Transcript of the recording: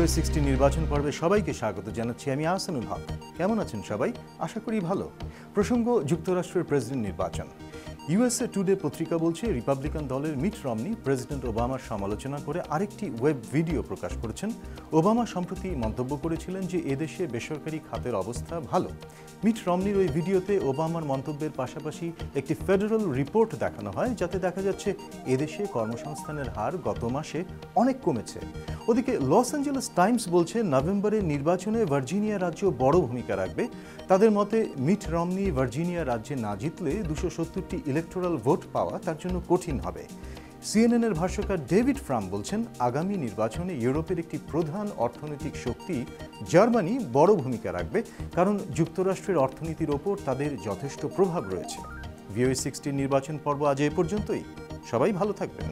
VOA60 নির্বাচন পর্বে সবাইকে স্বাগত জানাচ্ছি। আমি আহসানুল হক। কেমন আছেন সবাই? আশা করি ভালো। প্রসঙ্গ যুক্তরাষ্ট্রের প্রেসিডেন্ট নির্বাচন। USA টুডে পত্রিকা বলছে রিপাবলিকান দলের মিট রমনি প্রেসিডেন্ট ওবামার সমালোচনা করে আরেকটি ওয়েব ভিডিও প্রকাশ করেছেন। ওবামা সম্প্রতি মন্তব্য করেছিলেন যে এদেশে বেসরকারি খাতের অবস্থা ভালো। মিট রমনির ওই ভিডিওতে ওবামার মন্তব্যের পাশাপাশি একটি ফেডারেল রিপোর্ট দেখানো হয়, যাতে দেখা যাচ্ছে এদেশে কর্মসংস্থানের হার গত মাসে অনেক কমেছে। ওদিকে লস অ্যাঞ্জেলেস টাইমস বলছে নভেম্বরের নির্বাচনে ভার্জিনিয়া রাজ্য বড় ভূমিকা রাখবে। তাদের মতে মিট রমনি ভার্জিনিয়া রাজ্যে না জিতলে 270টি ইলেকটোরাল ভোট পাওয়া তার জন্য কঠিন হবে। সিএনএনের ভাষ্যকার ডেভিড ফ্রাম বলছেন আগামী নির্বাচনে ইউরোপের একটি প্রধান অর্থনৈতিক শক্তি জার্মানি বড় ভূমিকা রাখবে, কারণ যুক্তরাষ্ট্রের অর্থনীতির ওপর তাদের যথেষ্ট প্রভাব রয়েছে। VOA60 নির্বাচন পর্ব আজ এ পর্যন্তই। সবাই ভালো থাকবেন।